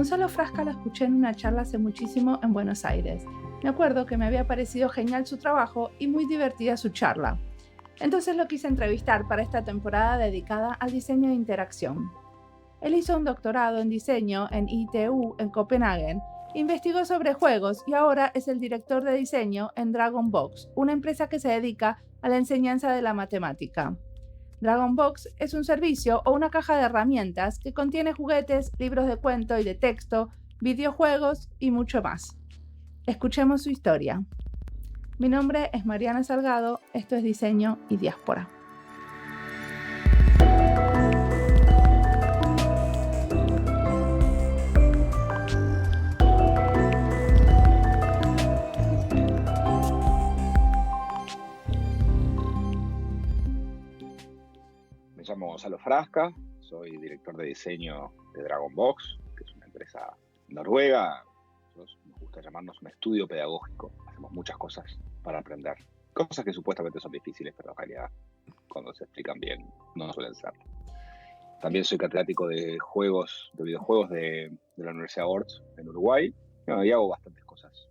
Gonzalo Frasca lo escuché en una charla hace muchísimo en Buenos Aires. Me acuerdo que me había parecido genial su trabajo y muy divertida su charla. Entonces lo quise entrevistar para esta temporada dedicada al diseño de interacción. Él hizo un doctorado en diseño en ITU en Copenhague, investigó sobre juegos y ahora es el director de diseño en DragonBox, una empresa que se dedica a la enseñanza de la matemática. DragonBox es un servicio o una caja de herramientas que contiene juguetes, libros de cuento y de texto, videojuegos y mucho más. Escuchemos su historia. Mi nombre es Mariana Salgado, esto es Diseño y Diáspora. Me llamo Gonzalo Frasca, soy director de diseño de DragonBox, que es una empresa noruega. Nos gusta llamarnos un estudio pedagógico. Hacemos muchas cosas para aprender. Cosas que supuestamente son difíciles, pero en realidad, cuando se explican bien, no suelen ser. También soy catedrático de videojuegos de la Universidad Orts en Uruguay. Y hago bastantes cosas,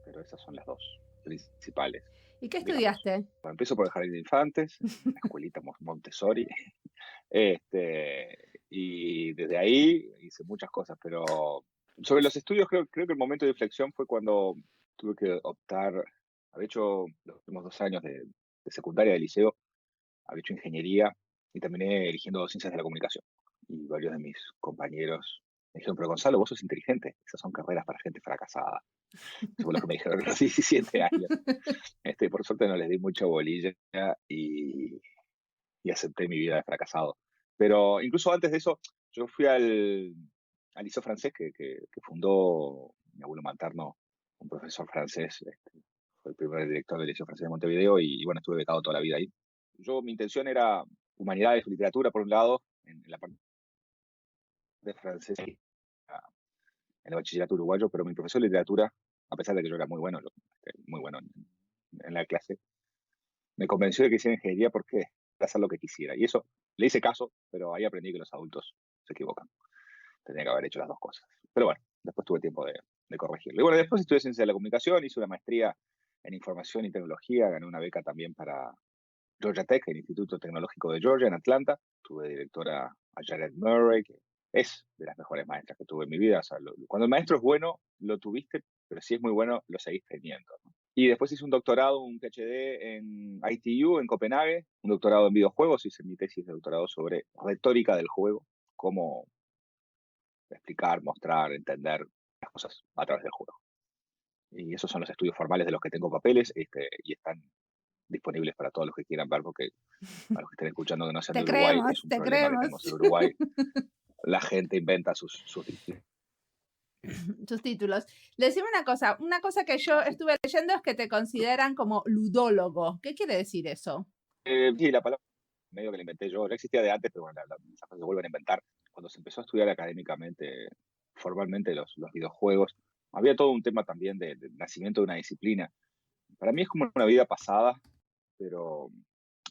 pero esas son las dos principales. ¿Y qué estudiaste? Bueno, empiezo por el Jardín de Infantes, una escuelita Montessori. Y desde ahí hice muchas cosas, pero sobre los estudios creo que el momento de inflexión fue cuando tuve que optar. Había hecho los últimos 2 años de secundaria, de liceo, había hecho ingeniería y terminé eligiendo ciencias de la comunicación. Y varios de mis compañeros me dijeron, pero Gonzalo, vos sos inteligente, esas son carreras para gente fracasada. Eso fue lo que me dijeron a los 17 años. Por suerte no les di mucha bolilla y acepté mi vida de fracasado. Pero incluso antes de eso, yo fui al liceo francés que fundó mi abuelo materno, un profesor francés. Fue el primer director del liceo francés de Montevideo y bueno, estuve becado toda la vida ahí. Mi intención era humanidades o literatura, por un lado, en la parte de francés en el bachillerato uruguayo, pero mi profesor de literatura, a pesar de que yo era muy bueno en la clase, me convenció de que hiciera ingeniería porque hacer lo que quisiera. Y eso le hice caso, pero ahí aprendí que los adultos se equivocan. Tenía que haber hecho las dos cosas. Pero bueno, después tuve tiempo de corregirlo. Y bueno, después estudié Ciencia de la Comunicación, hice una maestría en Información y Tecnología, gané una beca también para Georgia Tech, el Instituto Tecnológico de Georgia, en Atlanta. Tuve directora a Janet Murray, que es de las mejores maestras que tuve en mi vida. O sea, cuando el maestro es bueno, lo tuviste, pero si es muy bueno, lo seguís teniendo, ¿no? Y después hice un doctorado, un PhD en ITU, en Copenhague, un doctorado en videojuegos. Hice mi tesis de doctorado sobre retórica del juego, cómo explicar, mostrar, entender las cosas a través del juego. Y esos son los estudios formales de los que tengo papeles, y están disponibles para todos los que quieran ver, porque para los que estén escuchando que no sean de Uruguay, es un problema que tenemos en Uruguay. La gente inventa sus títulos. Decime una cosa que yo estuve leyendo es que te consideran como ludólogo. ¿Qué quiere decir eso? Sí, la palabra medio que la inventé yo, ya existía de antes, pero bueno, esas cosas se vuelven a inventar. Cuando se empezó a estudiar académicamente, formalmente los videojuegos, había todo un tema también del nacimiento de una disciplina. Para mí es como una vida pasada, pero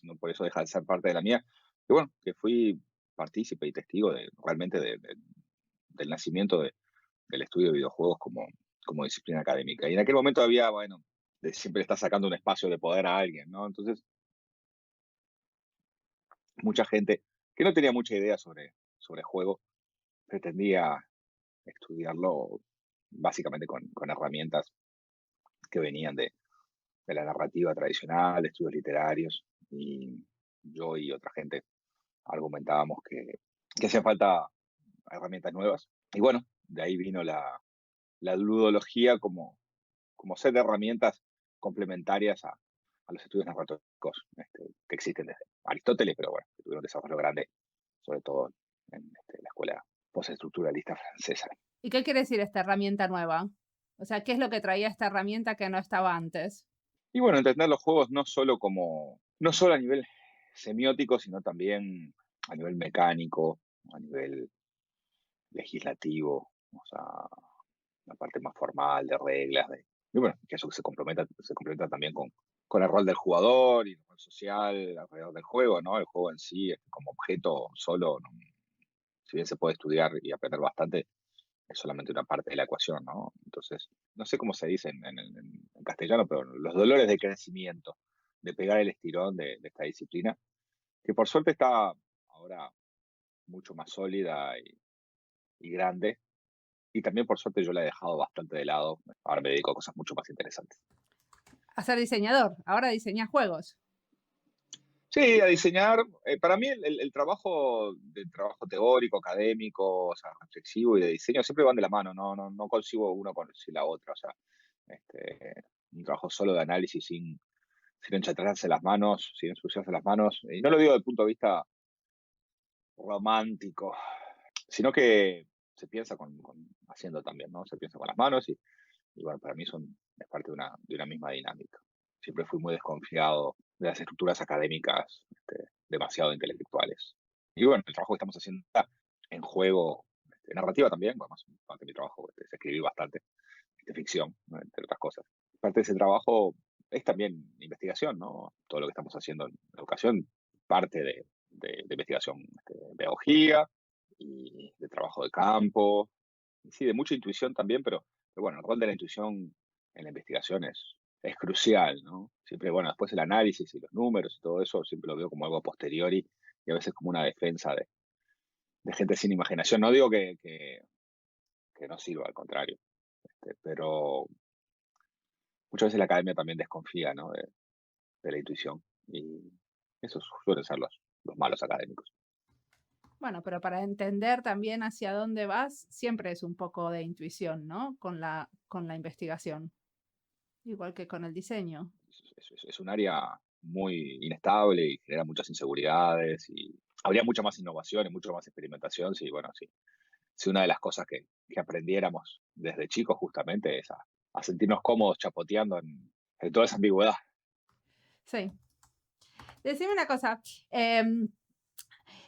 no por eso deja de ser parte de la mía. Y bueno, que fui partícipe y testigo realmente del nacimiento del estudio de videojuegos como disciplina académica. Y en aquel momento había, bueno, siempre está sacando un espacio de poder a alguien, ¿no? Entonces, mucha gente que no tenía mucha idea sobre juego pretendía estudiarlo básicamente con herramientas que venían de la narrativa tradicional, de estudios literarios, y yo y otra gente argumentábamos que hacía falta herramientas nuevas. Y bueno, de ahí vino la ludología como set de herramientas complementarias a los estudios narrativos que existen desde Aristóteles, pero bueno, que tuvieron un desarrollo grande, sobre todo en la escuela postestructuralista francesa. ¿Y qué quiere decir esta herramienta nueva? O sea, ¿qué es lo que traía esta herramienta que no estaba antes? Y bueno, entender los juegos no solo a nivel semiótico, sino también a nivel mecánico, a nivel legislativo, o sea, la parte más formal de reglas, y bueno, que eso se complementa también con el rol del jugador y el rol social alrededor del juego, ¿no? El juego en sí, como objeto solo, ¿no? Si bien se puede estudiar y aprender bastante, es solamente una parte de la ecuación, ¿no? Entonces, no sé cómo se dice en castellano, pero los dolores de crecimiento, de pegar el estirón de esta disciplina, que por suerte está ahora mucho más sólida y grande, y también por suerte yo la he dejado bastante de lado. Ahora me dedico a cosas mucho más interesantes. A ser diseñador, ahora diseñás juegos. Sí, a diseñar. Para mí el trabajo teórico, académico, o sea, reflexivo y de diseño siempre van de la mano. No concibo uno sin la otra. O sea, un trabajo solo de análisis sin enchatrarse las manos, sin ensuciarse las manos. Y no lo digo desde el punto de vista romántico, sino que se piensa haciendo también, ¿no? Se piensa con las manos y bueno, para mí es parte de una misma dinámica. Siempre fui muy desconfiado de las estructuras académicas demasiado intelectuales. Y bueno, el trabajo que estamos haciendo está en juego, narrativa también, bueno, más parte de mi trabajo es escribir bastante, ficción, ¿no? Entre otras cosas. Parte de ese trabajo es también investigación, ¿no? Todo lo que estamos haciendo en educación, parte de investigación, pedagogía y de trabajo de campo, sí, de mucha intuición también, pero bueno, el rol de la intuición en la investigación es crucial, ¿no? Siempre, bueno, después el análisis y los números y todo eso, siempre lo veo como algo a posteriori y a veces como una defensa de gente sin imaginación. No digo que no sirva, al contrario, pero muchas veces la academia también desconfía, ¿no? De la intuición y esos suelen ser los malos académicos. Bueno, pero para entender también hacia dónde vas, siempre es un poco de intuición, ¿no? Con la investigación, igual que con el diseño. Es un área muy inestable y genera muchas inseguridades y habría mucha más innovación y mucha más experimentación si una de las cosas que aprendiéramos desde chicos justamente es a sentirnos cómodos chapoteando en toda esa ambigüedad. Sí. Decime una cosa,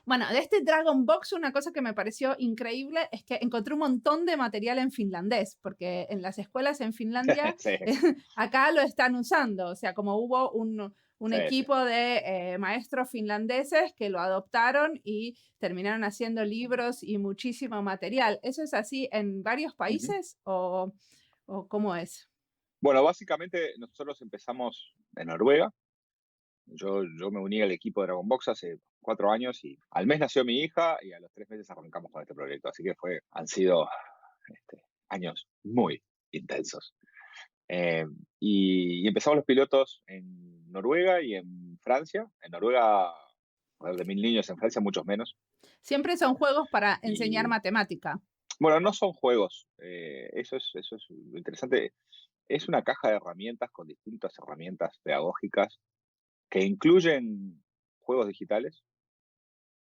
bueno, de este Dragon Box, una cosa que me pareció increíble es que encontré un montón de material en finlandés, porque en las escuelas en Finlandia Sí, acá lo están usando. O sea, como hubo un sí, sí. equipo de maestros finlandeses que lo adoptaron y terminaron haciendo libros y muchísimo material. ¿Eso es así en varios Ujú. países o cómo es? Bueno, básicamente nosotros empezamos en Noruega. Yo me uní al equipo de Dragon Box hace 4 años y al mes nació mi hija y a los 3 meses arrancamos con este proyecto. Así que han sido años muy intensos. Eh, y empezamos los pilotos en Noruega y en Francia. En Noruega, alrededor de 1.000 niños, en Francia muchos menos. Siempre son juegos para enseñar Y matemática. bueno, no son juegos. Eso es lo interesante. Es una caja de herramientas con distintas herramientas pedagógicas que incluyen juegos digitales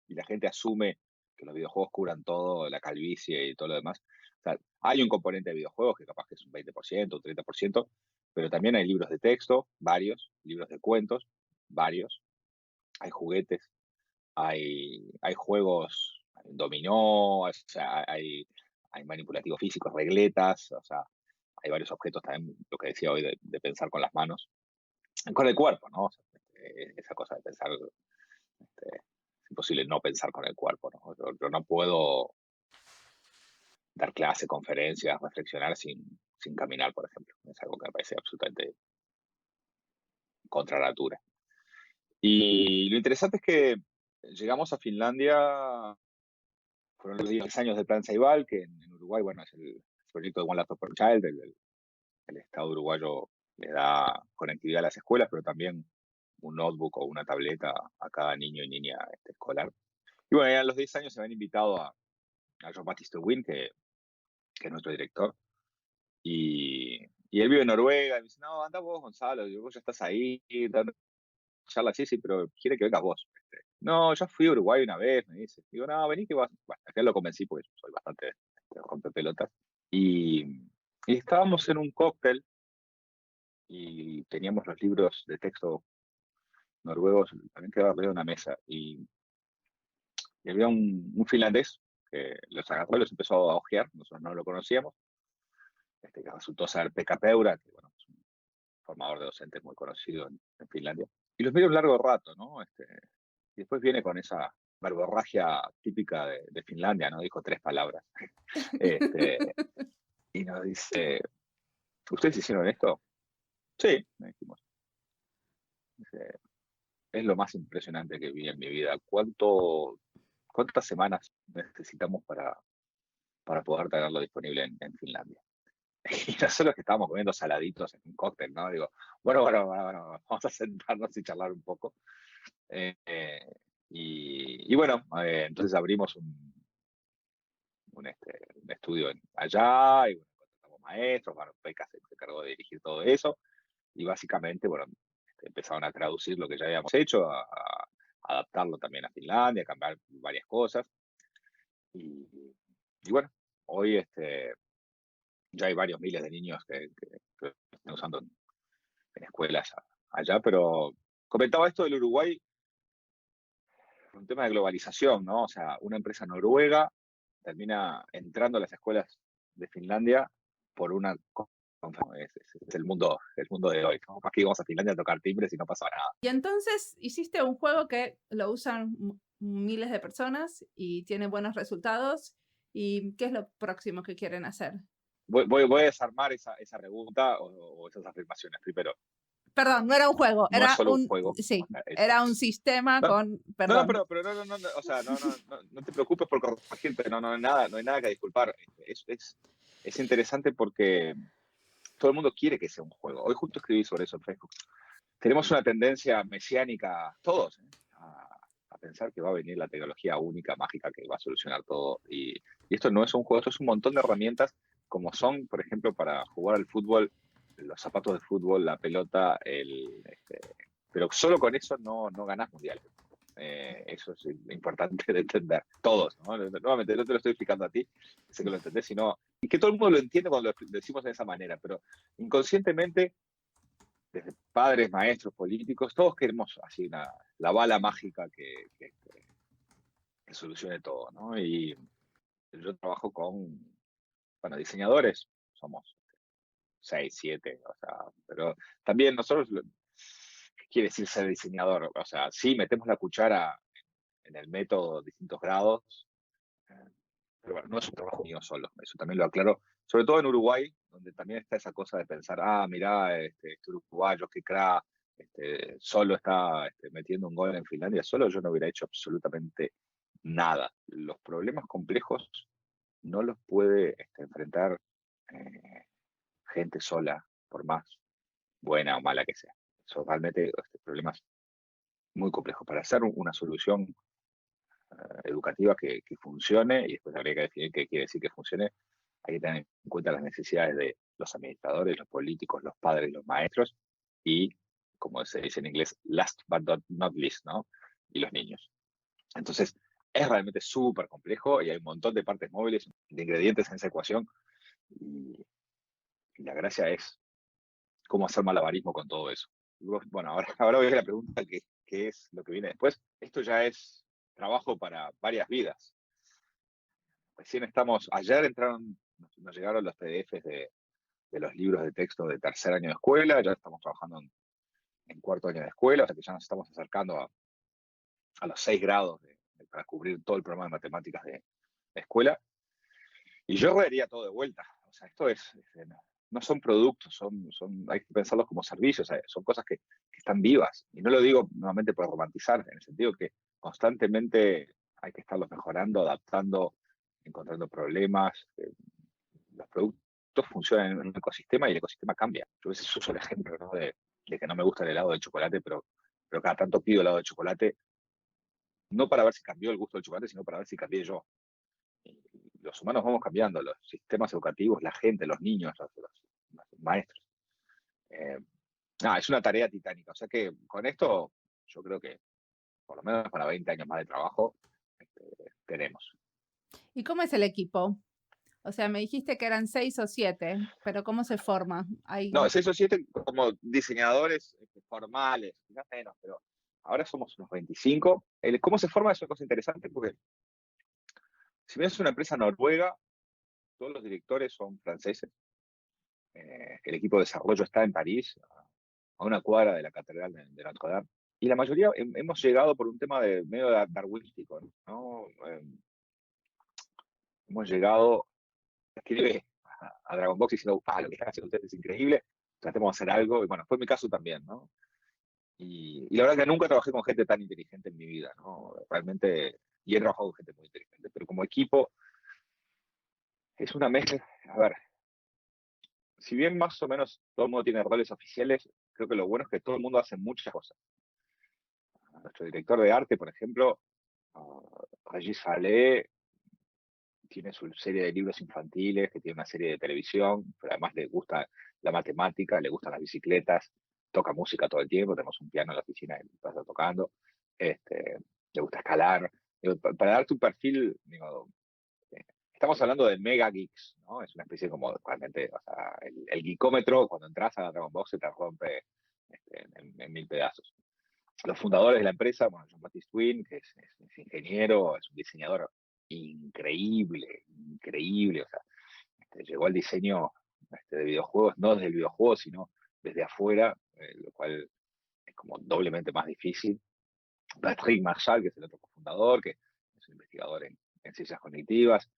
y la gente asume que los videojuegos curan todo, la calvicie y todo lo demás. O sea, hay un componente de videojuegos que capaz que es un 20%, un 30%, pero también hay libros de texto, varios, libros de cuentos, varios, hay juguetes, hay juegos, hay dominó, o sea, hay manipulativos físicos, regletas, o sea, hay varios objetos también, lo que decía hoy, de pensar con las manos, con el cuerpo, ¿no? O sea, esa cosa de pensar, es imposible no pensar con el cuerpo, ¿no? Yo no puedo dar clase, conferencias, reflexionar sin caminar, por ejemplo. Es algo que me parece absolutamente contra natura. Y lo interesante es que llegamos a Finlandia, fueron los 10 años del Plan Ceibal, que en Uruguay, bueno, es el proyecto de One Laptop per Child, el Estado uruguayo le da conectividad a las escuelas, pero también un notebook o una tableta a cada niño y niña escolar. Y bueno, ya a los 10 años se me han invitado a John Baptiste Wynn, que es nuestro director, y él vive en Noruega, y me dice, no, anda vos, Gonzalo, vos ya estás ahí, dando charla, sí, sí, pero quiere que vengas vos. No, ya fui a Uruguay una vez, me dice. Digo, no, vení que vas. Bueno, acá lo convencí porque soy bastante rompepelotas. Y, y estábamos en un cóctel y teníamos los libros de texto noruegos también quedaba arriba de una mesa. Y había un finlandés que los agarró y los empezó a ojear, nosotros no lo conocíamos, que resultó ser Pekka Peura, que bueno, es un formador de docentes muy conocido en Finlandia. Y los miro un largo rato, ¿no? Y después viene con esa verborragia típica de Finlandia, ¿no? Dijo 3 palabras. Este, y nos dice, ¿ustedes hicieron esto? Sí, me dijimos. Dice, es lo más impresionante que vi en mi vida. ¿Cuántas semanas necesitamos para poder tenerlo disponible en Finlandia? Y nosotros que estábamos comiendo saladitos en un cóctel, ¿no? Digo, bueno, vamos a sentarnos y charlar un poco. Eh, eh, y bueno, entonces abrimos un estudio allá, y bueno, contratamos maestros, bueno, Pekka se encargó de dirigir todo eso, y básicamente, bueno, empezaron a traducir lo que ya habíamos hecho, a adaptarlo también a Finlandia, a cambiar varias cosas, y, y bueno, hoy ya hay varios miles de niños que están usando en escuelas allá, pero comentaba esto del Uruguay, un tema de globalización, ¿no? O sea, una empresa noruega termina entrando a las escuelas de Finlandia por una es el mundo de hoy, ¿no? Aquí vamos a Finlandia a tocar timbres y no pasa nada. Y entonces hiciste un juego que lo usan miles de personas y tiene buenos resultados. ¿Y qué es lo próximo que quieren hacer? Voy a desarmar esa pregunta o esas afirmaciones. Primero, Perdón, no era un juego, no es era solo un un, juego. sí, O sea, era un sistema no, con, no, perdón. pero no, o sea, no te preocupes por corregirte, no hay nada que disculpar. Es interesante porque todo el mundo quiere que sea un juego. Hoy justo escribí sobre eso en Facebook. Tenemos una tendencia mesiánica, todos, a pensar que va a venir la tecnología única, mágica, que va a solucionar todo. Y esto no es un juego, esto es un montón de herramientas, como son, por ejemplo, para jugar al fútbol, los zapatos de fútbol, la pelota, pero solo con eso no ganás mundiales. Eso es importante de entender, todos, ¿no? Nuevamente, no te lo estoy explicando a ti, sé que lo entendés, sino, y que todo el mundo lo entiende cuando lo decimos de esa manera, pero inconscientemente desde padres, maestros, políticos, todos queremos así la bala mágica que solucione todo, ¿no? Y yo trabajo con, bueno, diseñadores, somos 6, 7, o sea, pero también nosotros, ¿qué quiere decir ser diseñador? O sea, sí, metemos la cuchara en el método, distintos grados, eh, pero bueno, no es un trabajo mío solo, eso también lo aclaro, sobre todo en Uruguay, donde también está esa cosa de pensar, mirá, este uruguayo, qué crack, solo está metiendo un gol en Finlandia, solo yo no hubiera hecho absolutamente nada. Los problemas complejos no los puede enfrentar eh, gente sola, por más buena o mala que sea. Son realmente problemas muy complejos. Para hacer una solución educativa que funcione, y después habría que definir qué quiere decir que funcione, hay que tener en cuenta las necesidades de los administradores, los políticos, los padres, los maestros y, como se dice en inglés, last but not least, ¿no? Y los niños. Entonces, es realmente súper complejo y hay un montón de partes móviles, de ingredientes en esa ecuación y la gracia es cómo hacer malabarismo con todo eso. Bueno, ahora voy a la pregunta ¿qué es lo que viene después? Esto ya es trabajo para varias vidas. Ayer nos llegaron los PDFs de los libros de texto de tercer año de escuela, ya estamos trabajando en cuarto año de escuela, o sea que ya nos estamos acercando a los 6 grados para cubrir todo el programa de matemáticas de escuela. Y yo rearía todo de vuelta. O sea, no son productos, hay que pensarlos como servicios, son cosas que están vivas. Y no lo digo nuevamente por romantizar, en el sentido que constantemente hay que estarlos mejorando, adaptando, encontrando problemas. Los productos funcionan en un ecosistema y el ecosistema cambia. Yo a veces uso el ejemplo, ¿no? de que no me gusta el helado de chocolate, pero cada tanto pido helado de chocolate, no para ver si cambió el gusto del chocolate, sino para ver si cambié yo. Y los humanos vamos cambiando, los sistemas educativos, la gente, los niños, los maestros. Eh, es una tarea titánica. O sea que con esto yo creo que por lo menos para 20 años más de trabajo tenemos. ¿Y cómo es el equipo? O sea, me dijiste que eran 6 o 7, pero ¿cómo se forma? No, 6 o 7 como diseñadores formales, quizás menos, pero ahora somos unos 25. ¿Cómo se forma? Es una cosa interesante porque si bien es una empresa noruega, todos los directores son franceses. El equipo de desarrollo está en París, a una cuadra de la Catedral de Notre Dame. Y la mayoría hemos llegado por un tema de medio darwinístico, ¿no? Hemos llegado, escribe a Dragon Box diciendo, lo que están haciendo ustedes es increíble, tratemos de hacer algo. Y bueno, fue mi caso también, ¿no? Y la verdad que nunca trabajé con gente tan inteligente en mi vida, ¿no? Realmente, y he trabajado con gente muy inteligente, pero como equipo es una mezcla. A ver, si bien más o menos todo el mundo tiene roles oficiales, creo que lo bueno es que todo el mundo hace muchas cosas. Nuestro director de arte, por ejemplo, Regis Salé, tiene su serie de libros infantiles, que tiene una serie de televisión, pero además le gusta la matemática, le gustan las bicicletas, toca música todo el tiempo, tenemos un piano en la oficina y pasa tocando, le gusta escalar. Digo, para darte un perfil, digo, estamos hablando de mega geeks, ¿no? Es una especie como, realmente, o sea, el geekómetro, cuando entras a Dragon Box, se te rompe en mil pedazos. Los fundadores de la empresa, bueno, Jean-Baptiste Twin, que es ingeniero, es un diseñador increíble, increíble, o sea, llegó al diseño de videojuegos, no desde el videojuego, sino desde afuera, lo cual es como doblemente más difícil. Patrick Marshall, que es el otro cofundador, que es un investigador en ciencias cognitivas,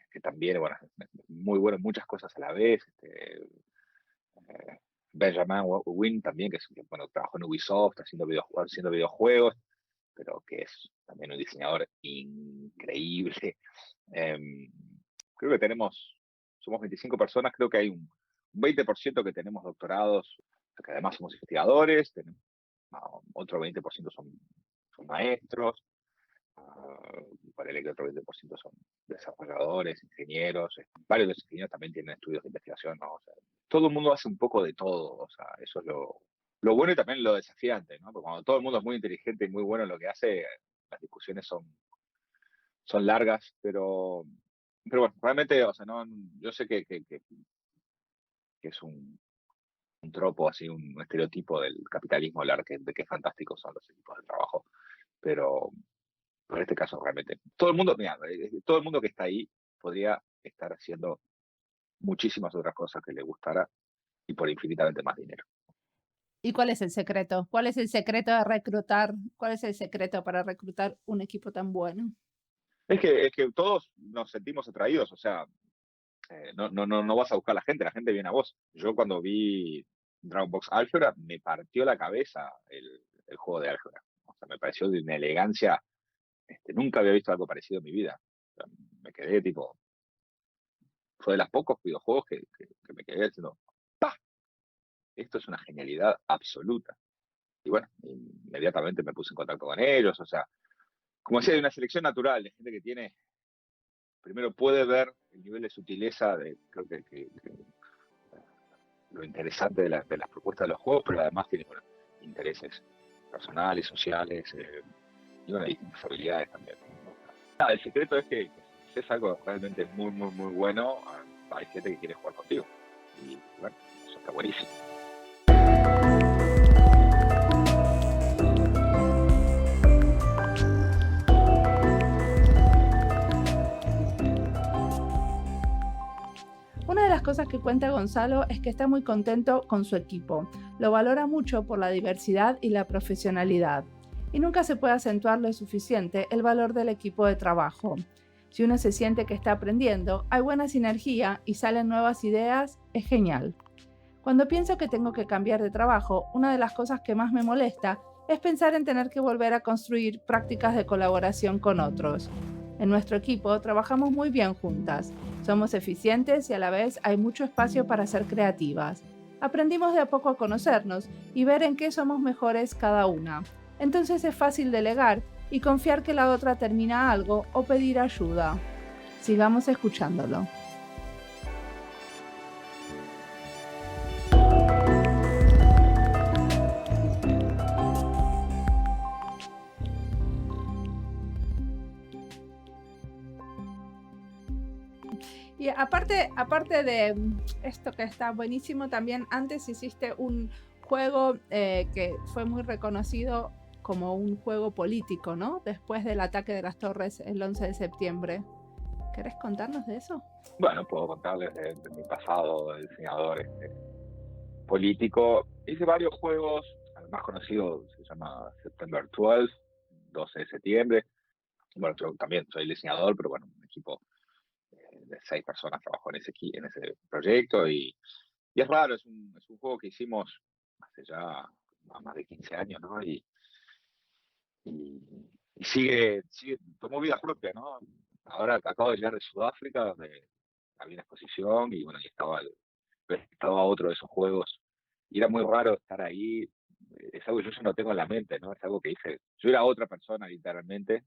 que también, bueno, es muy bueno en muchas cosas a la vez. Benjamin Wynn también, bueno, trabajó en Ubisoft haciendo videojuegos, pero que es también un diseñador increíble. Eh, Creo que somos 25 personas, creo que hay un 20% que tenemos doctorados, que además somos investigadores, tenemos, otro 20% son maestros, ponele que otro 20% son desarrolladores, ingenieros, varios de los ingenieros también tienen estudios de investigación, ¿no? O sea, todo el mundo hace un poco de todo, o sea, eso es lo bueno y también lo desafiante, ¿no? Porque cuando todo el mundo es muy inteligente y muy bueno en lo que hace, las discusiones son largas, pero bueno, realmente, o sea, no, yo sé que es un tropo, así, un estereotipo del capitalismo, hablar de qué fantásticos son los equipos de trabajo, pero en este caso realmente, todo el mundo, mira, todo el mundo que está ahí podría estar haciendo muchísimas otras cosas que le gustara y por infinitamente más dinero. ¿Y cuál es el secreto? ¿Cuál es el secreto de reclutar? ¿Cuál es el secreto para reclutar un equipo tan bueno? Es que todos nos sentimos atraídos, o sea, no vas a buscar a la gente viene a vos. Yo cuando vi Dragon Box Álgebra me partió la cabeza el juego de álgebra. O sea, me pareció de una elegancia, nunca había visto algo parecido en mi vida. O sea, me quedé tipo, fue de los pocos videojuegos que me quedé diciendo, ¡pah! Esto es una genialidad absoluta. Y bueno, inmediatamente me puse en contacto con ellos, o sea, como decía, hay una selección natural de gente que primero puede ver el nivel de sutileza creo que lo interesante de las propuestas de los juegos, pero además tiene, bueno, intereses personales, sociales, y bueno, distintas habilidades también, ¿no? Nada, el secreto es que si es algo realmente muy, muy, muy bueno, hay gente que quiere jugar contigo. Y bueno, eso está buenísimo. Una de las cosas que cuenta Gonzalo es que está muy contento con su equipo. Lo valora mucho por la diversidad y la profesionalidad. Y nunca se puede acentuar lo suficiente el valor del equipo de trabajo. Si uno se siente que está aprendiendo, hay buena sinergia y salen nuevas ideas, es genial. Cuando pienso que tengo que cambiar de trabajo, una de las cosas que más me molesta es pensar en tener que volver a construir prácticas de colaboración con otros. En nuestro equipo trabajamos muy bien juntas, somos eficientes y a la vez hay mucho espacio para ser creativas. Aprendimos de a poco a conocernos y ver en qué somos mejores cada una. Entonces es fácil delegar y confiar que la otra termina algo o pedir ayuda. Sigamos escuchándolo. Y aparte de esto que está buenísimo, también antes hiciste un juego que fue muy reconocido como un juego político, ¿no? Después del ataque de las torres el 11 de septiembre. ¿Querés contarnos de eso? Bueno, puedo contarles mi pasado de diseñador político. Hice varios juegos, más conocido se llama September 12, 12 de septiembre. Bueno, yo también soy diseñador, pero bueno, un equipo de 6 personas trabajó en ese proyecto y es raro, es un juego que hicimos hace ya más de 15 años, ¿no? Y, y tomó vida propia, ¿no? Ahora acabo de llegar de Sudáfrica, donde había una exposición y bueno, y estaba otro de esos juegos. Y era muy raro estar ahí. Es algo que yo ya no tengo en la mente, ¿no? Es algo que hice. Yo era otra persona, literalmente.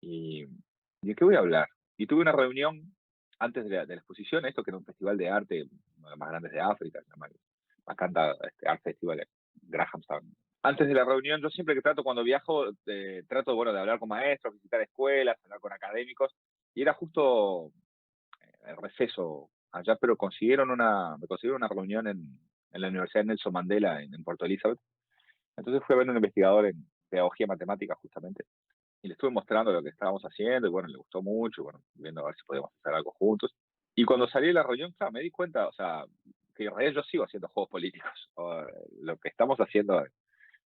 Y, ¿y de qué voy a hablar? Y tuve una reunión antes de la exposición, esto que era un festival de arte, uno de los más grandes de África, se llama el Makanda Art Festival en Grahamstown. Antes de la reunión, yo siempre que cuando viajo, trato, bueno, de hablar con maestros, visitar escuelas, hablar con académicos, y era justo el receso allá, pero me consiguieron una reunión en la Universidad Nelson Mandela en Puerto Elizabeth. Entonces fui a ver un investigador en pedagogía matemática justamente, y le estuve mostrando lo que estábamos haciendo, y bueno, le gustó mucho, y bueno, viendo a ver si podíamos hacer algo juntos. Y cuando salí de la reunión, claro, me di cuenta, o sea, que en realidad yo sigo haciendo juegos políticos. Lo que estamos haciendo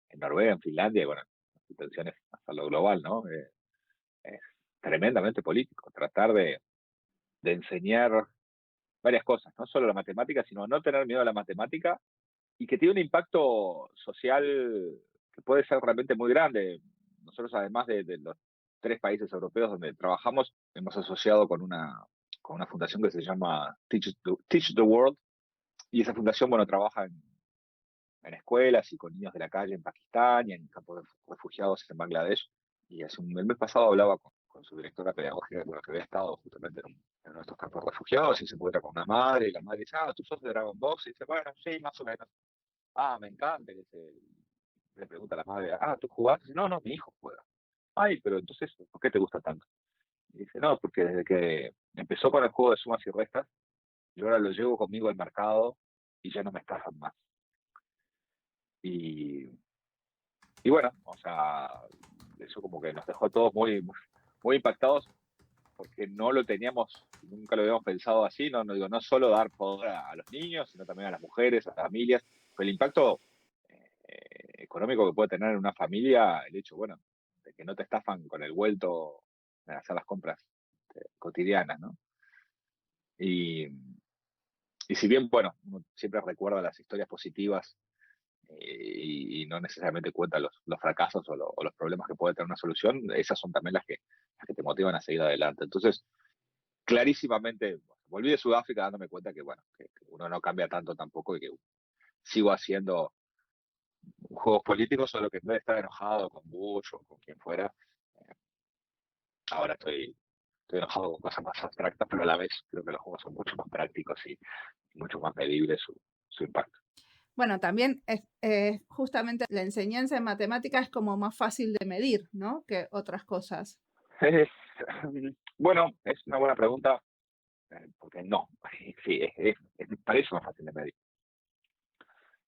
en Noruega, en Finlandia, y bueno, las intenciones hasta lo global, ¿no? Es tremendamente político. Tratar de enseñar varias cosas, no solo la matemática, sino no tener miedo a la matemática y que tiene un impacto social que puede ser realmente muy grande. Nosotros, además de los 3 países europeos donde trabajamos, hemos asociado con una fundación que se llama Teach the World, y esa fundación, bueno, trabaja en escuelas y con niños de la calle en Pakistán y en campos de refugiados en Bangladesh. Y el mes pasado hablaba con su directora pedagógica, bueno, que había estado justamente en uno de estos campos de refugiados, y se encuentra con una madre, y la madre dice, tú sos de Dragon Box, y dice, bueno, sí, más o menos. Me encanta. Y le pregunta a la madre, ¿tú jugás? Y dice, no, no, mi hijo juega. Ay, pero entonces, ¿por qué te gusta tanto? Y dice, no, porque desde que empezó con el juego de sumas y restas, yo ahora lo llevo conmigo al mercado y ya no me estafan más. Y, y bueno, o sea, eso como que nos dejó a todos muy impactados, porque no lo teníamos, nunca lo habíamos pensado así, no digo, no solo dar poder a los niños, sino también a las mujeres, a las familias. Pero el impacto económico que puede tener en una familia, el hecho, bueno, de que no te estafan con el vuelto en hacer las compras cotidianas, ¿no? Y, y si bien, bueno, uno siempre recuerda las historias positivas, y no necesariamente cuenta los fracasos o los problemas que puede tener una solución, esas son también las que te motivan a seguir adelante. Entonces, clarísimamente, volví de Sudáfrica dándome cuenta que, bueno, que uno no cambia tanto tampoco, y que sigo haciendo juegos políticos, solo que en vez de estar enojado con Bush o con quien fuera, eh, ahora estoy enojado con cosas más abstractas, pero a la vez creo que los juegos son mucho más prácticos y mucho más medibles su impacto. Bueno, también justamente la enseñanza en matemáticas es como más fácil de medir, ¿no? Que otras cosas. Es, bueno, es una buena pregunta, porque no, sí, parece más fácil de medir,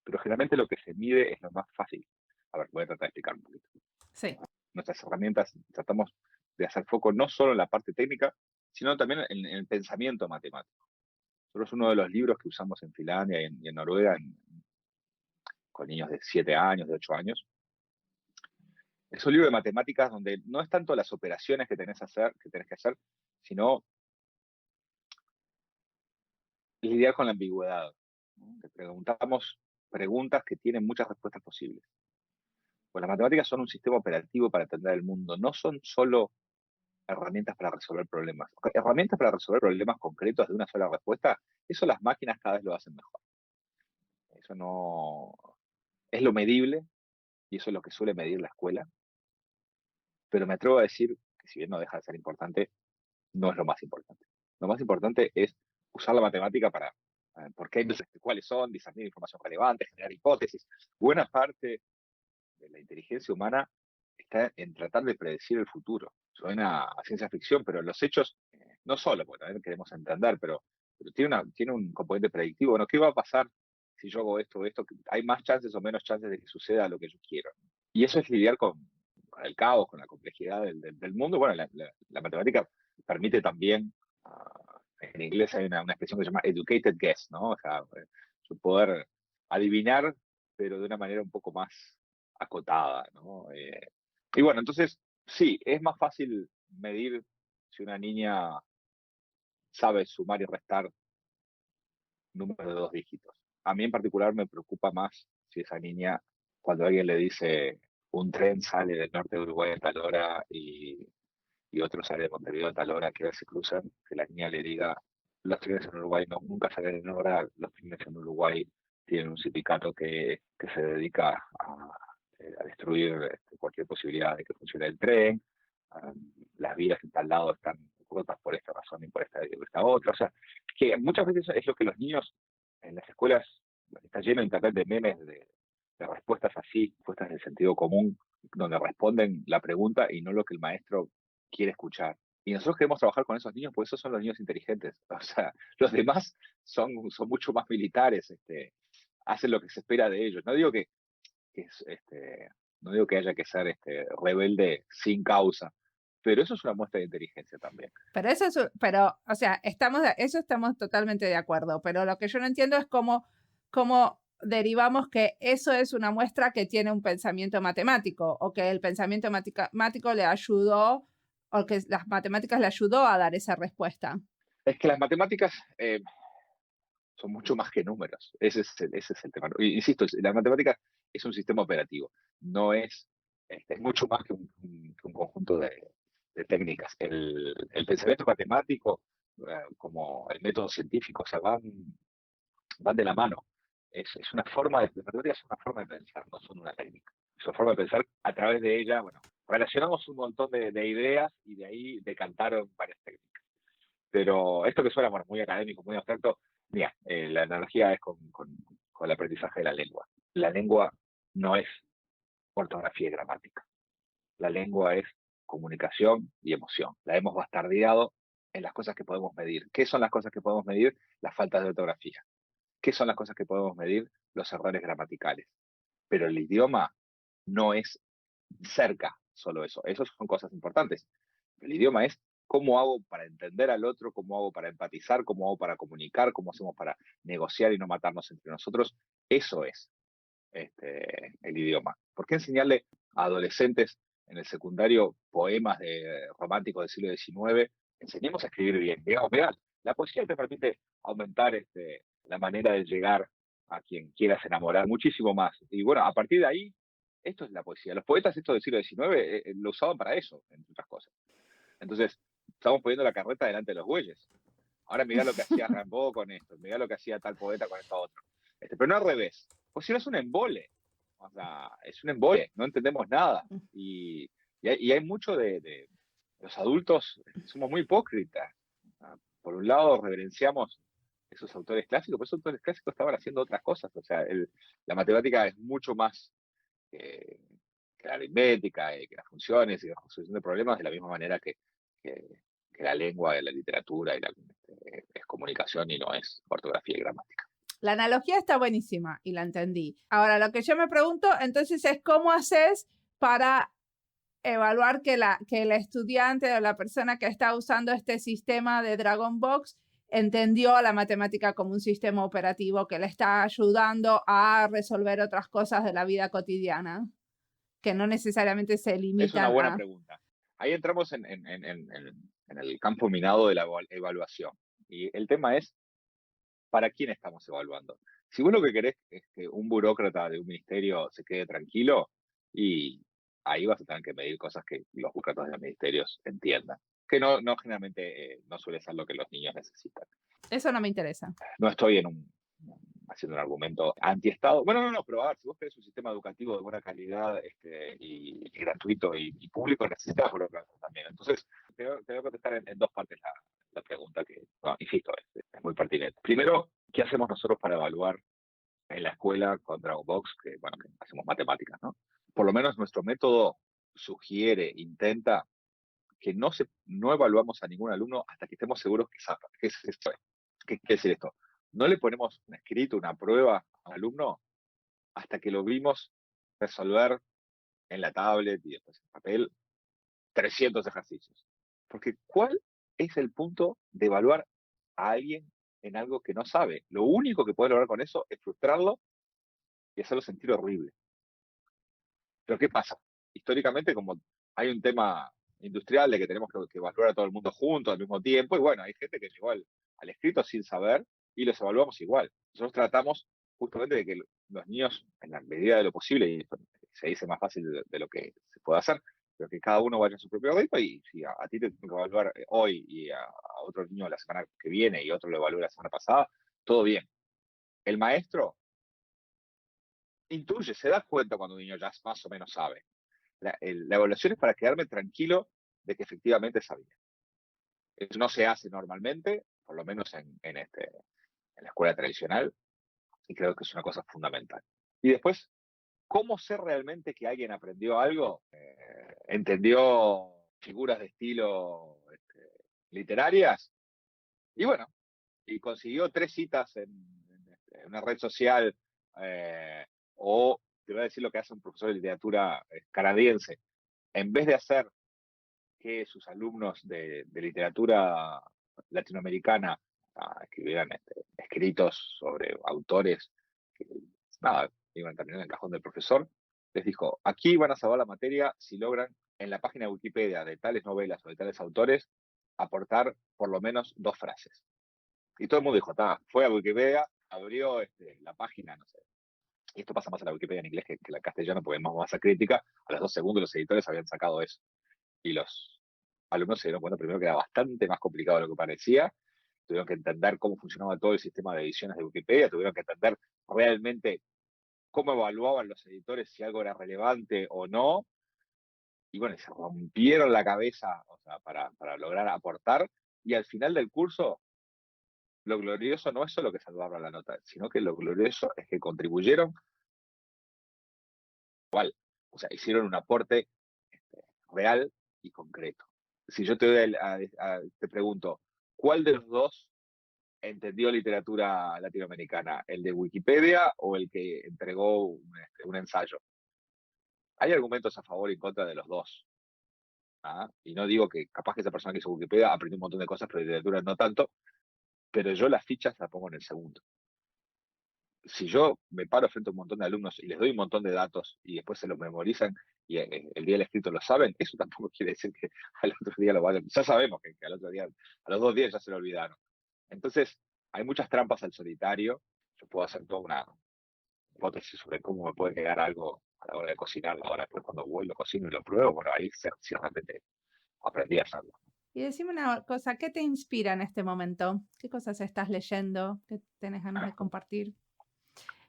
pero generalmente lo que se mide es lo más fácil. A ver, voy a tratar de explicar un poquito. Sí. Nuestras herramientas tratamos de hacer foco no solo en la parte técnica, sino también en el pensamiento matemático. Nosotros, uno de los libros que usamos en Finlandia y en Noruega con niños de 7 años, de 8 años, es un libro de matemáticas donde no es tanto las operaciones que tenés que hacer, sino lidiar con la ambigüedad, ¿no? Te preguntamos preguntas que tienen muchas respuestas posibles. Pues las matemáticas son un sistema operativo para entender el mundo, no son solo herramientas para resolver problemas. Herramientas para resolver problemas concretos de una sola respuesta, eso las máquinas cada vez lo hacen mejor. Eso no es lo medible, y eso es lo que suele medir la escuela, pero me atrevo a decir que, si bien no deja de ser importante, no es lo más importante. Lo más importante es usar la matemática para, por qué, cuáles son, discernir información relevante, generar hipótesis. Buena parte de la inteligencia humana está en tratar de predecir el futuro. Suena a ciencia ficción, pero los hechos, no solo, porque también queremos entender, pero tiene un componente predictivo. Bueno, ¿qué va a pasar si yo hago esto, esto? Hay más chances o menos chances de que suceda lo que yo quiero. Y eso es lidiar con el caos, con la complejidad del mundo. Bueno, la matemática permite también, en inglés hay una expresión que se llama educated guess, ¿no? O sea, poder adivinar, pero de una manera un poco más acotada, ¿no? Y bueno, entonces, sí, es más fácil medir si una niña sabe sumar y restar números de 2 dígitos. A mí en particular me preocupa más si esa niña, cuando alguien le dice un tren sale del norte de Uruguay a tal hora y otro sale de Montevideo a tal hora, que se cruzan, que la niña le diga, los trenes en Uruguay no, nunca salen en hora, los trenes en Uruguay tienen un sindicato que se dedica a destruir cualquier posibilidad de que funcione el tren, las vías en tal lado están cortas por esta razón y por esta otra, o sea, que muchas veces es lo que los niños en las escuelas, está lleno de internet de memes, de respuestas así, respuestas del sentido común, donde responden la pregunta y no lo que el maestro quiere escuchar. Y nosotros queremos trabajar con esos niños, porque esos son los niños inteligentes. O sea, los demás son mucho más militares, hacen lo que se espera de ellos. No digo que no digo que haya que ser rebelde sin causa, pero eso es una muestra de inteligencia también. Pero o sea, eso estamos totalmente de acuerdo, pero lo que yo no entiendo es cómo derivamos que eso es una muestra que tiene un pensamiento matemático, o que el pensamiento matemático le ayudó, o que las matemáticas le ayudó a dar esa respuesta. Es que las matemáticas son mucho más que números. Ese es el tema. Insisto, la matemática es un sistema operativo, no es mucho más que un conjunto de técnicas. El pensamiento matemático, como el método científico, o sea, van de la mano. Es una forma de, la matemática es una forma de pensar, no son una técnica. Es una forma de pensar a través de ella, bueno, relacionamos un montón de ideas y de ahí decantaron varias técnicas. Pero esto que suena, bueno, muy académico, muy abstracto, mira, la analogía es con el aprendizaje de la lengua. La lengua no es ortografía y gramática. La lengua es comunicación y emoción. La hemos bastardeado en las cosas que podemos medir. ¿Qué son las cosas que podemos medir? Las faltas de ortografía. ¿Qué son las cosas que podemos medir? Los errores gramaticales. Pero el idioma no es cerca solo eso. Esas son cosas importantes. El idioma es cómo hago para entender al otro, cómo hago para empatizar, cómo hago para comunicar, cómo hacemos para negociar y no matarnos entre nosotros. Eso es el idioma. ¿Por qué enseñarle a adolescentes en el secundario poemas románticos del siglo XIX? Enseñemos a escribir bien. Digamos, vean, la poesía te permite aumentar la manera de llegar a quien quieras enamorar muchísimo más. Y bueno, a partir de ahí, esto es la poesía. Los poetas estos del siglo XIX lo usaban para eso, entre otras cosas. Entonces, estamos poniendo la carreta delante de los bueyes. Ahora mirá lo que hacía Rimbaud con esto, mirá lo que hacía tal poeta con esto otro. Pero no al revés. Pues si no es un embole. O sea, es un embole, no entendemos nada. Y hay mucho de los adultos, somos muy hipócritas. Por un lado, reverenciamos esos autores clásicos, pero esos autores clásicos estaban haciendo otras cosas. O sea, la matemática es mucho más que la aritmética, que las funciones y la resolución de problemas, de la misma manera que la lengua, la literatura es comunicación y no es ortografía y gramática. La analogía está buenísima y la entendí. Ahora, lo que yo me pregunto entonces es cómo haces para evaluar que el estudiante o la persona que está usando este sistema de DragonBox entendió a la matemática como un sistema operativo que le está ayudando a resolver otras cosas de la vida cotidiana, que no necesariamente se limitan. Es una buena pregunta. Ahí entramos en el campo minado de la evaluación. Y el tema es, ¿para quién estamos evaluando? Si vos lo que querés es que un burócrata de un ministerio se quede tranquilo, y ahí vas a tener que medir cosas que los burócratas de los ministerios entiendan, que no generalmente no suele ser lo que los niños necesitan. Eso no me interesa. No estoy haciendo un argumento anti-Estado. Bueno, no, pero a ver, si vos querés un sistema educativo de buena calidad y gratuito y público, necesitas burócratas también. Entonces, te voy a contestar en dos partes la pregunta que, insisto, es muy pertinente. Primero, ¿qué hacemos nosotros para evaluar en la escuela con DragonBox? Que hacemos matemáticas, ¿no? Por lo menos nuestro método sugiere, intenta que no evaluamos a ningún alumno hasta que estemos seguros que sabe. ¿Qué es esto? ¿Qué quiere decir esto? No le ponemos un escrito, una prueba al alumno hasta que lo vimos resolver en la tablet y después en papel 300 ejercicios. Porque ¿cuál es el punto de evaluar a alguien en algo que no sabe? Lo único que puede lograr con eso es frustrarlo y hacerlo sentir horrible. Pero ¿qué pasa? Históricamente, como hay un tema industrial de que tenemos que evaluar a todo el mundo juntos al mismo tiempo, y bueno, hay gente que llegó al escrito sin saber y los evaluamos igual. Nosotros tratamos justamente de que los niños, en la medida de lo posible, y esto se dice más fácil de lo que se puede hacer, pero que cada uno vaya a su propio ritmo y si a ti te tengo que evaluar hoy y a otro niño la semana que viene y otro lo evalúa la semana pasada, todo bien. El maestro intuye, se da cuenta cuando un niño ya más o menos sabe. La evaluación es para quedarme tranquilo de que efectivamente sabía. Eso no se hace normalmente, por lo menos en la escuela tradicional, y creo que es una cosa fundamental. Y después, ¿cómo sé realmente que alguien aprendió algo? ¿Entendió figuras de estilo literarias? Y bueno, y consiguió 3 citas en una red social, eh, o te voy a decir lo que hace un profesor de literatura canadiense. En vez de hacer que sus alumnos de literatura latinoamericana escribieran escritos sobre autores que, nada, iban a terminar en el cajón del profesor, les dijo, aquí van a salvar la materia si logran en la página de Wikipedia de tales novelas o de tales autores aportar por lo menos 2 frases. Y todo el mundo dijo, fue a Wikipedia, abrió la página, no sé. Y esto pasa más en la Wikipedia en inglés que la castellana, porque es más masa crítica. A los 2 segundos los editores habían sacado eso. Y los alumnos se dieron cuenta primero que era bastante más complicado de lo que parecía, tuvieron que entender cómo funcionaba todo el sistema de ediciones de Wikipedia, tuvieron que entender realmente cómo evaluaban los editores si algo era relevante o no, y bueno, se rompieron la cabeza, o sea, para lograr aportar, y al final del curso, lo glorioso no es solo que salvaron la nota, sino que lo glorioso es que contribuyeron, o sea, hicieron un aporte real y concreto. Si yo te pregunto, ¿cuál de los dos entendió literatura latinoamericana? ¿El de Wikipedia o el que entregó un ensayo? Hay argumentos a favor y en contra de los dos. Y no digo que capaz que esa persona que hizo Wikipedia aprendió un montón de cosas, pero de literatura no tanto, pero yo las fichas las pongo en el segundo. Si yo me paro frente a un montón de alumnos y les doy un montón de datos y después se los memorizan y el día del escrito lo saben, eso tampoco quiere decir que al otro día lo vayan. Ya sabemos que al otro día, a los 2 días ya se lo olvidaron. Entonces, hay muchas trampas al solitario. Yo puedo hacer toda una hipótesis sobre cómo me puede quedar algo a la hora de cocinar. Ahora, después, cuando voy, lo cocino y lo pruebo, bueno, ahí ciertamente aprendí a hacerlo. Y decime una cosa, ¿qué te inspira en este momento? ¿Qué cosas estás leyendo? ¿Qué tenés ganas de compartir?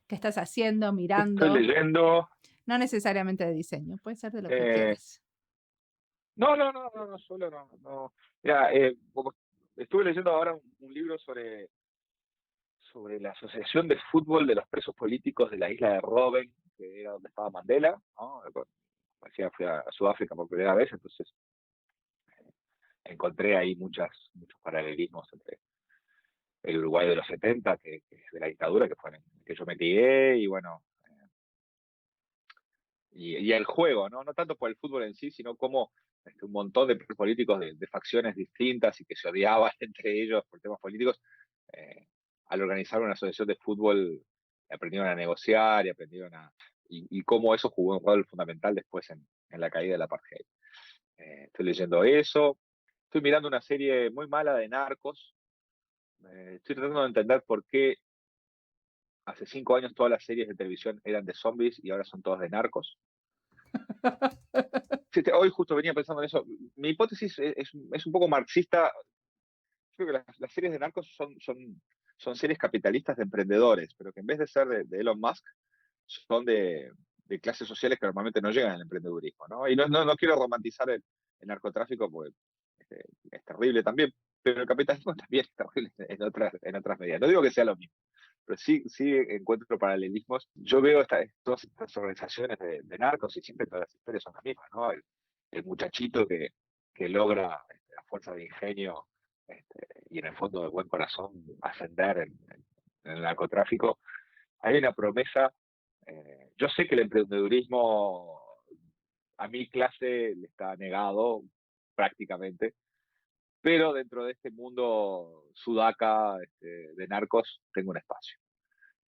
¿Qué estás haciendo, Estoy mirando? leyendo. No necesariamente de diseño, puede ser de lo que eh, quieras. no, solo no. No. Mira, como estuve leyendo ahora un libro sobre la Asociación de Fútbol de los Presos Políticos de la isla de Robben, que era donde estaba Mandela, ¿no? Fui a Sudáfrica por primera vez, entonces encontré ahí muchos paralelismos entre el Uruguay de los 70, que es de la dictadura, que fue en el que yo me crié, y bueno, y el juego, ¿no? No tanto por el fútbol en sí, sino como un montón de políticos de facciones distintas y que se odiaban entre ellos por temas políticos, eh, al organizar una asociación de fútbol aprendieron a negociar y y cómo eso jugó un rol fundamental después en la caída del apartheid. Estoy leyendo eso, estoy mirando una serie muy mala de narcos, estoy tratando de entender por qué hace 5 años todas las series de televisión eran de zombies y ahora son todas de narcos. Sí, hoy justo venía pensando en eso. Mi hipótesis es un poco marxista. Yo creo que las series de narcos son series capitalistas de emprendedores, pero que en vez de ser de Elon Musk, son de clases sociales que normalmente no llegan al emprendedurismo, ¿no? Y no quiero romantizar el narcotráfico, porque es terrible también, pero el capitalismo también es terrible en otras medidas. No digo que sea lo mismo, pero sí encuentro paralelismos. Yo veo todas estas organizaciones de narcos y siempre todas las historias son las mismas, ¿no? El muchachito que logra a fuerza de ingenio y en el fondo de buen corazón ascender en el narcotráfico. Hay una promesa. Yo sé que el emprendedurismo a mi clase le está negado prácticamente, pero dentro de este mundo sudaca de narcos tengo un espacio.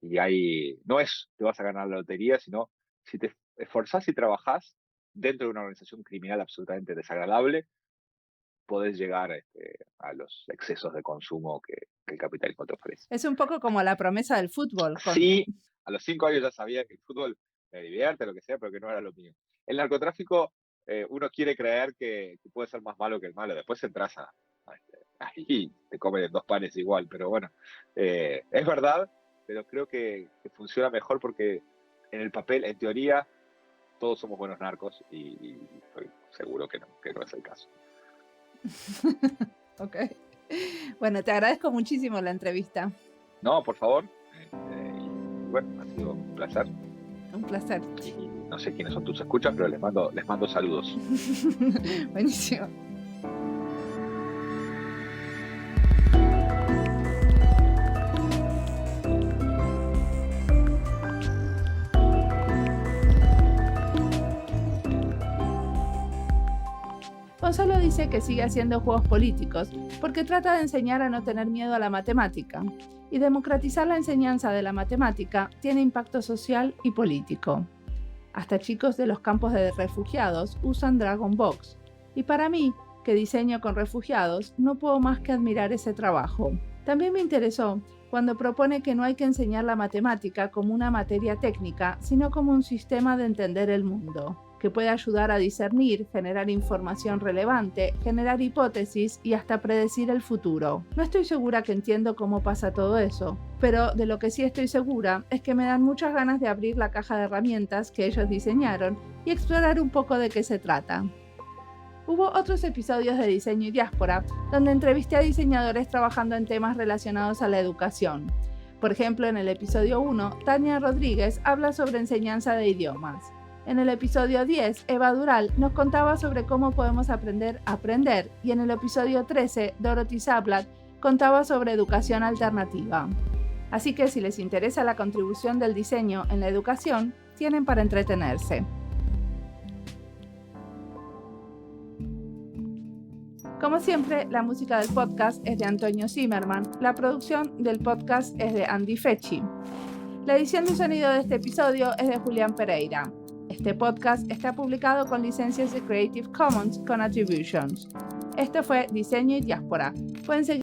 Y ahí no es te vas a ganar la lotería, sino si te esforzás y trabajás dentro de una organización criminal absolutamente desagradable, podés llegar a los excesos de consumo que el capitalismo te ofrece. Es un poco como la promesa del fútbol. Sí, a los 5 años ya sabía que el fútbol me divierte, lo que sea, pero que no era lo mío. El narcotráfico, uno quiere creer que puede ser más malo que el malo. Después entras ahí te comen 2 panes igual, pero bueno, es verdad, pero creo que funciona mejor porque en el papel, en teoría, todos somos buenos narcos y estoy seguro que no es el caso. Ok. Bueno, te agradezco muchísimo la entrevista. No, por favor. Bueno, ha sido un placer. Un placer. Y no sé quiénes son tus escuchas, pero les mando saludos. Buenísimo. Gonzalo dice que sigue haciendo juegos políticos porque trata de enseñar a no tener miedo a la matemática, y democratizar la enseñanza de la matemática tiene impacto social y político. Hasta chicos de los campos de refugiados usan DragonBox, y para mí, que diseño con refugiados, no puedo más que admirar ese trabajo. También me interesó cuando propone que no hay que enseñar la matemática como una materia técnica, sino como un sistema de entender el mundo, que puede ayudar a discernir, generar información relevante, generar hipótesis y hasta predecir el futuro. No estoy segura que entiendo cómo pasa todo eso, pero de lo que sí estoy segura es que me dan muchas ganas de abrir la caja de herramientas que ellos diseñaron y explorar un poco de qué se trata. Hubo otros episodios de Diseño y Diáspora donde entrevisté a diseñadores trabajando en temas relacionados a la educación. Por ejemplo, en el episodio 1, Tania Rodríguez habla sobre enseñanza de idiomas. En el episodio 10, Eva Dural nos contaba sobre cómo podemos aprender a aprender, y en el episodio 13, Dorothy Zablat contaba sobre educación alternativa. Así que si les interesa la contribución del diseño en la educación, tienen para entretenerse. Como siempre, la música del podcast es de Antonio Zimmerman, la producción del podcast es de Andy Fecci. La edición de sonido de este episodio es de Julián Pereira. Este podcast está publicado con licencias de Creative Commons con Attributions. Esto fue Diseño y Diáspora. Pueden seguir